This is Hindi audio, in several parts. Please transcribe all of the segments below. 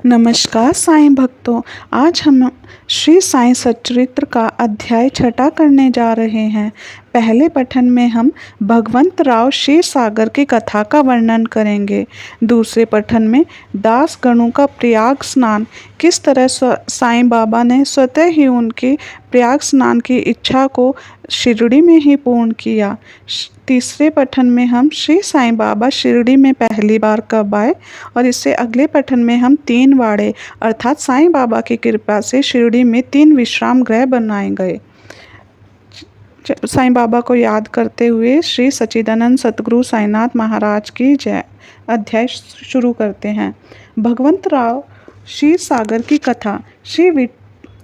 नमस्कार साईं भक्तों। आज हम श्री साईं सच्चरित्र का अध्याय 6 करने जा रहे हैं। पहले पठन में हम भगवंत राव क्षीरसागर की कथा का वर्णन करेंगे। दूसरे पठन में दास गणों का प्रयाग स्नान, किस तरह साईं बाबा ने स्वतः ही उनके प्रयाग स्नान की इच्छा को शिरडी में ही पूर्ण किया। तीसरे पठन में हम श्री साईं बाबा शिरडी में पहली बार कब आए और इससे अगले पठन में हम 3 वाड़े अर्थात साईं बाबा की कृपा से शिरडी में 3 विश्राम गृह बनाए गए। साईं बाबा को याद करते हुए श्री सच्चिदानंद सतगुरु साईनाथ महाराज की जय। अध्याय शुरू करते हैं। भगवंत राव क्षीरसागर की कथा। श्री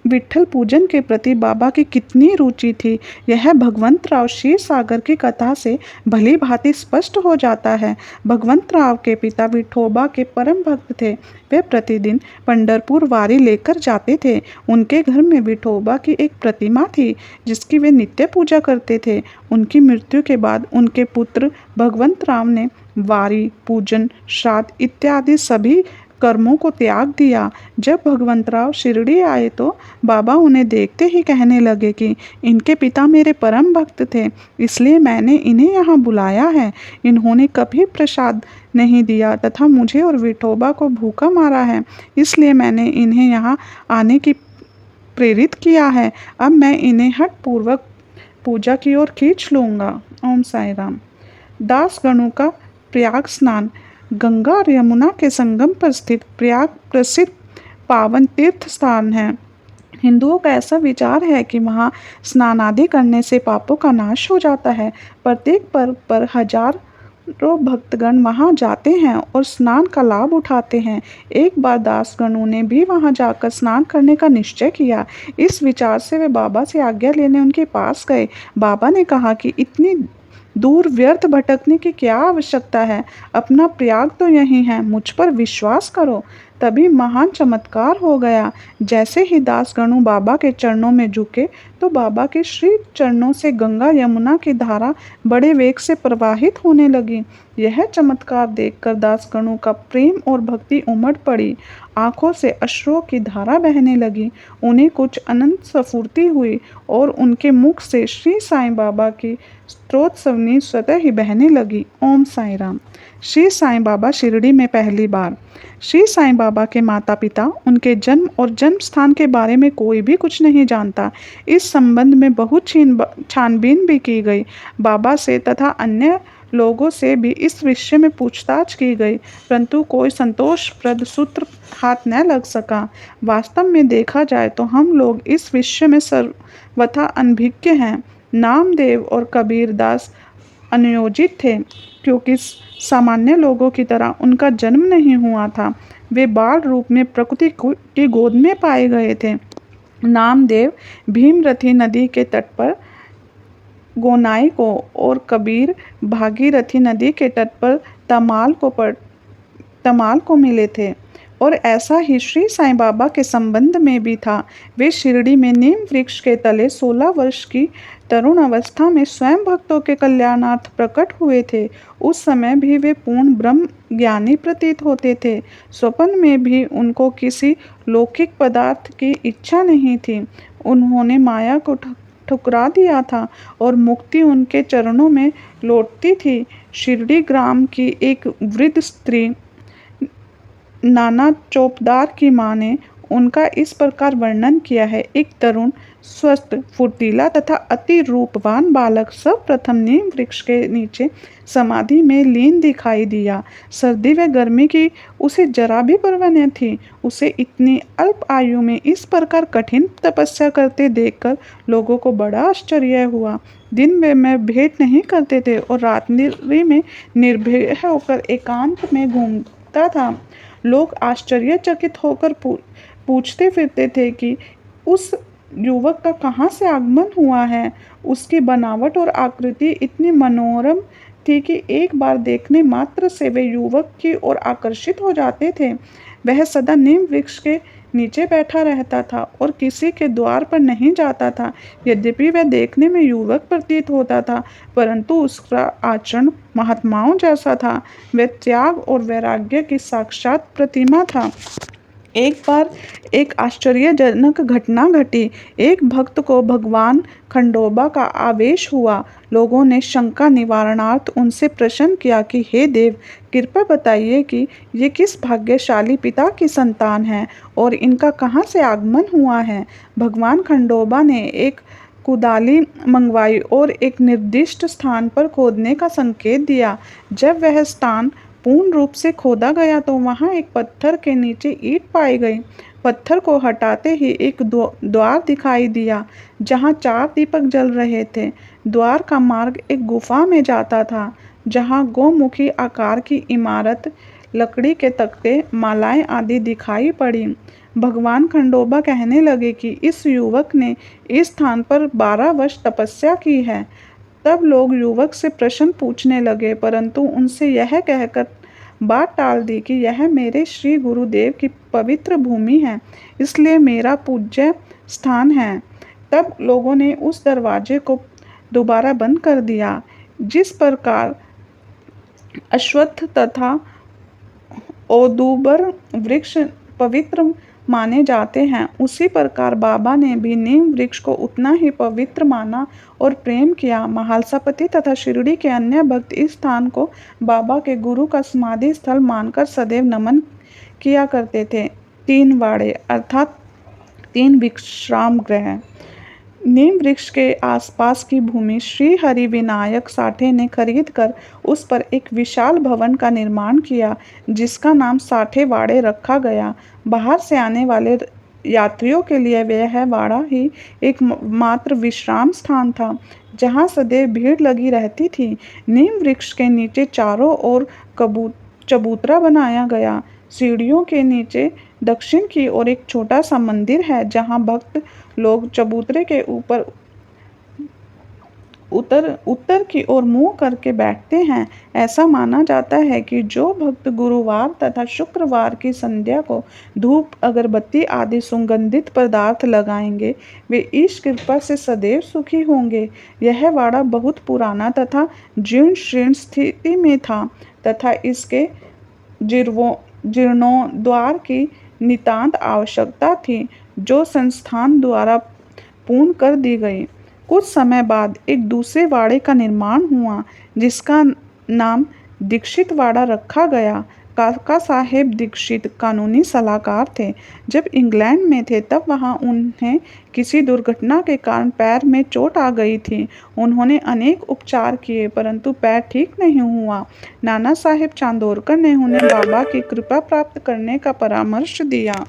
विठ्ठल पूजन के प्रति बाबा की कितनी रुचि थी, यह भगवंत राव क्षीरसागर की कथा से भली भांति स्पष्ट हो जाता है। भगवंत राव के पिता विठोबा के परम भक्त थे। वे प्रतिदिन पंढरपुर वारी लेकर जाते थे। उनके घर में विठोबा की एक प्रतिमा थी जिसकी वे नित्य पूजा करते थे। उनकी मृत्यु के बाद उनके पुत्र भगवंत राव ने वारी, पूजन, श्राद्ध इत्यादि सभी कर्मों को त्याग दिया। जब भगवंतराव शिरडी आए तो बाबा उन्हें देखते ही कहने लगे कि इनके पिता मेरे परम भक्त थे, इसलिए मैंने इन्हें यहाँ बुलाया है। इन्होंने कभी प्रसाद नहीं दिया तथा मुझे और विठोबा को भूखा मारा है, इसलिए मैंने इन्हें यहाँ आने की प्रेरित किया है। अब मैं इन्हें हठ पूर्वक पूजा की ओर खींच लूँगा। ओम साई राम। दास गणों का प्रयाग स्नान। गंगा और यमुना के संगम पर स्थित प्रयाग प्रसिद्ध पावन तीर्थ स्थान है। हिंदुओं का ऐसा विचार है कि वहाँ स्नान आदि करने से पापों का नाश हो जाता है। प्रत्येक पर्व पर हजारों भक्तगण वहाँ जाते हैं और स्नान का लाभ उठाते हैं। एक बार दासगणों ने भी वहाँ जाकर स्नान करने का निश्चय किया। इस विचार से वे बाबा से आज्ञा लेने उनके पास गए। बाबा ने कहा कि इतनी दूर व्यर्थ भटकने की क्या आवश्यकता है, अपना प्रयाग तो यही है, मुझ पर विश्वास करो। तभी महान चमत्कार हो गया। जैसे ही दासगणों बाबा के चरणों में झुके तो बाबा के श्री चरणों से गंगा यमुना की धारा बड़े वेग से प्रवाहित होने लगी। यह चमत्कार देखकर दासगणों का प्रेम और भक्ति उमड़ पड़ी। आंखों से अश्रुओं की धारा बहने लगी। उन्हें कुछ अनंत स्फूर्ति हुई और उनके मुख से श्री साईं बाबा की स्तोत्रसवनी स्वतः ही बहने लगी। ओम साई राम। श्री साईं बाबा शिरडी में पहली बार। श्री साईं बाबा के माता पिता, उनके जन्म और जन्म स्थान के बारे में कोई भी कुछ नहीं जानता। इस संबंध में बहुत छानबीन भी की गई। बाबा से तथा अन्य लोगों से भी इस विषय में पूछताछ की गई, परंतु कोई संतोषप्रद सूत्र हाथ न लग सका। वास्तव में देखा जाए तो हम लोग इस विषय में सर्वथा अनभिज्ञ हैं। नामदेव और कबीर दास अनियोजित थे, क्योंकि सामान्य लोगों की तरह उनका जन्म नहीं हुआ था। वे बाल रूप में प्रकृति की गोद में पाए गए थे। नामदेव भीमरथी नदी के तट पर गोनाई को और कबीर भागीरथी नदी के तट पर तमाल को मिले थे। और ऐसा ही श्री साईं बाबा के संबंध में भी था। वे शिरडी में नीम वृक्ष के तले 16 वर्ष की तरुण अवस्था में स्वयं भक्तों के कल्याणार्थ प्रकट हुए थे। उस समय भी वे पूर्ण ब्रह्म ज्ञानी प्रतीत होते थे। स्वप्न में भी उनको किसी लौकिक पदार्थ की इच्छा नहीं थी। उन्होंने माया को ठुकरा दिया था और मुक्ति उनके चरणों में लौटती थी। शिरडी ग्राम की एक वृद्ध स्त्री नाना चौपदार की माँ ने उनका इस प्रकार वर्णन किया है। एक तरुण, स्वस्थ, फुर्तीला तथा अति रूपवान बालक सर्वप्रथम नीम वृक्ष के नीचे समाधि में लीन दिखाई दिया। सर्दी व गर्मी की उसे जरा भी परवाह न थी। उसे इतनी अल्प आयु में इस प्रकार कठिन तपस्या करते देखकर लोगों को बड़ा आश्चर्य हुआ। दिन में भेंट नहीं करते थे और रात्रि में निर्भय होकर एकांत में घूमता था। लोग आश्चर्यचकित होकर पूछते फिरते थे कि उस युवक का कहाँ से आगमन हुआ है। उसकी बनावट और आकृति इतनी मनोरम थी कि एक बार देखने मात्र से वे युवक की ओर आकर्षित हो जाते थे। वह सदा नीम वृक्ष के नीचे बैठा रहता था और किसी के द्वार पर नहीं जाता था। यद्यपि वह देखने में युवक प्रतीत होता था, परंतु उसका आचरण महात्माओं जैसा था। वह त्याग और वैराग्य की साक्षात प्रतिमा था। एक बार एक आश्चर्यजनक घटना घटी। एक भक्त को भगवान खंडोबा का आवेश हुआ। लोगों ने शंका निवारणार्थ उनसे प्रश्न किया कि हे देव, कृपया बताइए कि ये किस भाग्यशाली पिता की संतान है और इनका कहाँ से आगमन हुआ है। भगवान खंडोबा ने एक कुदाली मंगवाई और एक निर्दिष्ट स्थान पर खोदने का संकेत दिया। जब वह स्थान पूर्ण रूप से खोदा गया तो वहां एक पत्थर के नीचे ईंट पाई गई। पत्थर को हटाते ही एक द्वार दिखाई दिया जहां 4 दीपक जल रहे थे। द्वार का मार्ग एक गुफा में जाता था जहां गोमुखी आकार की इमारत, लकड़ी के तख्ते, मालाएं आदि दिखाई पड़ी। भगवान खंडोबा कहने लगे कि इस युवक ने इस स्थान पर 12 वर्ष तपस्या की है। तब लोग युवक से प्रश्न पूछने लगे, परंतु उनसे यह कहकर बात टाल दी कि यह मेरे श्री गुरुदेव की पवित्र भूमि है, इसलिए मेरा पूज्य स्थान है। तब लोगों ने उस दरवाजे को दोबारा बंद कर दिया। जिस प्रकार अश्वत्थ तथा औदुबर वृक्ष पवित्र माने जाते हैं, उसी प्रकार बाबा ने भी नीम वृक्ष को उतना ही पवित्र माना और प्रेम किया। महालसापति तथा शिरडी के अन्य भक्त इस स्थान को बाबा के गुरु का समाधि स्थल मानकर सदैव नमन किया करते थे। 3 वाड़े अर्थात 3 विश्राम गृह। नीम वृक्ष के आसपास की भूमि श्री हरि विनायक साठे ने खरीदकर उस पर एक विशाल भवन का निर्माण किया, जिसका नाम साठे वाड़े रखा गया। बाहर से आने वाले यात्रियों के लिए वह वाड़ा ही एक मात्र विश्राम स्थान था, जहां सदैव भीड़ लगी रहती थी। नीम वृक्ष के नीचे चारों ओर चबूतरा बनाया गया। सीढ़ियों के नीचे दक्षिण की ओर एक छोटा सा मंदिर है, जहां भक्त लोग चबूतरे के ऊपर उत्तर की ओर मुंह करके बैठते हैं। ऐसा माना जाता है कि जो भक्त गुरुवार तथा शुक्रवार की संध्या को धूप, अगरबत्ती आदि सुगंधित पदार्थ लगाएंगे, वे ईश कृपा से सदैव सुखी होंगे। यह वाड़ा बहुत पुराना तथा जीर्ण शीर्ण स्थिति में था तथा इसके जीर्णोद्धार की नितांत आवश्यकता थी, जो संस्थान द्वारा पूर्ण कर दी गई। कुछ समय बाद एक दूसरे वाड़े का निर्माण हुआ, जिसका नाम दीक्षित वाड़ा रखा गया। काका साहेब दीक्षित कानूनी सलाहकार थे। जब इंग्लैंड में थे तब वहां उन्हें किसी दुर्घटना के कारण पैर में चोट आ गई थी। उन्होंने अनेक उपचार किए, परंतु पैर ठीक नहीं हुआ। नाना साहेब चांदोरकर ने उन्हें बाबा की कृपा प्राप्त करने का परामर्श दिया।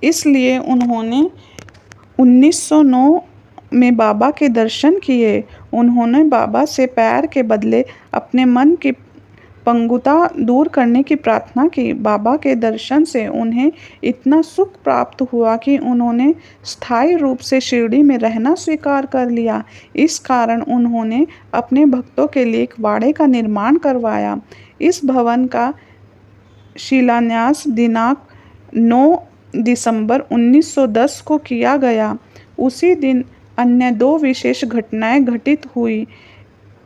इसलिए उन्होंने 1909 में बाबा के दर्शन किए। उन्होंने बाबा से पैर के बदले अपने मन की पंगुता दूर करने की प्रार्थना की। बाबा के दर्शन से उन्हें इतना सुख प्राप्त हुआ कि उन्होंने स्थायी रूप से शिरडी में रहना स्वीकार कर लिया। इस कारण उन्होंने अपने भक्तों के लिए एक वाड़े का निर्माण करवाया। इस भवन का शिलान्यास दिनांक 9 दिसंबर 1910 को किया गया। उसी दिन अन्य 2 विशेष घटनाएं घटित हुई।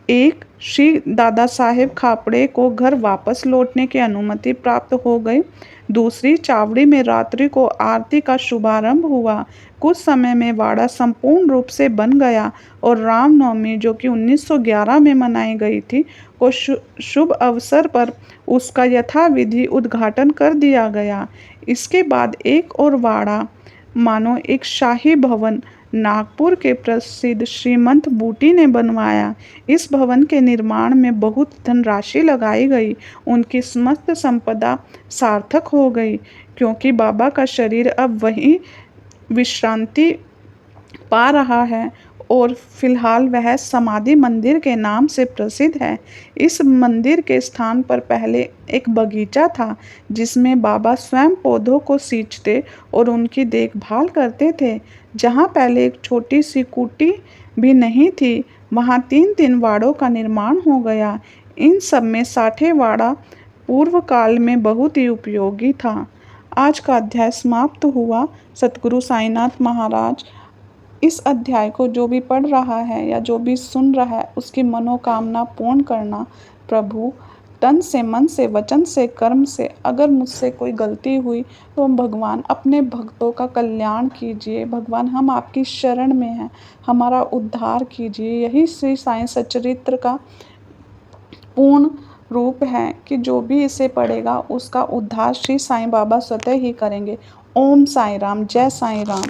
एक, श्री दादा साहेब खापड़े को घर वापस लौटने की अनुमति प्राप्त हो गई। दूसरी, चावड़ी में रात्रि को आरती का शुभारंभ हुआ। कुछ समय में वाड़ा संपूर्ण रूप से बन गया और रामनवमी, जो कि 1911 में मनाई गई थी, को शुभ अवसर पर उसका यथाविधि उद्घाटन कर दिया गया। इसके बाद एक और वाड़ा, मानो एक शाही भवन, नागपुर के प्रसिद्ध श्रीमंत बूटी ने बनवाया। इस भवन के निर्माण में बहुत धनराशि लगाई गई। उनकी समस्त संपदा सार्थक हो गई, क्योंकि बाबा का शरीर अब वहीं विश्रांति पा रहा है और फिलहाल वह समाधि मंदिर के नाम से प्रसिद्ध है। इस मंदिर के स्थान पर पहले एक बगीचा था, जिसमें बाबा स्वयं पौधों को सींचते और उनकी देखभाल करते थे। जहाँ पहले एक छोटी सी कुटी भी नहीं थी, वहाँ 3 वाड़ों का निर्माण हो गया। इन सब में साठे वाड़ा पूर्व काल में बहुत ही उपयोगी था। आज का अध्याय समाप्त हुआ। सतगुरु साईनाथ महाराज इस अध्याय को जो भी पढ़ रहा है या जो भी सुन रहा है, उसकी मनोकामना पूर्ण करना प्रभु तन से, मन से, वचन से, कर्म से अगर मुझसे कोई गलती हुई तो भगवान अपने भक्तों का कल्याण कीजिए। भगवान हम आपकी शरण में हैं, हमारा उद्धार कीजिए। यही श्री साईं सच्चरित्र का पूर्ण रूप है कि जो भी इसे पढ़ेगा उसका उद्धार श्री साईं बाबा स्वतः ही करेंगे। ओम साईं राम, जय साईं राम।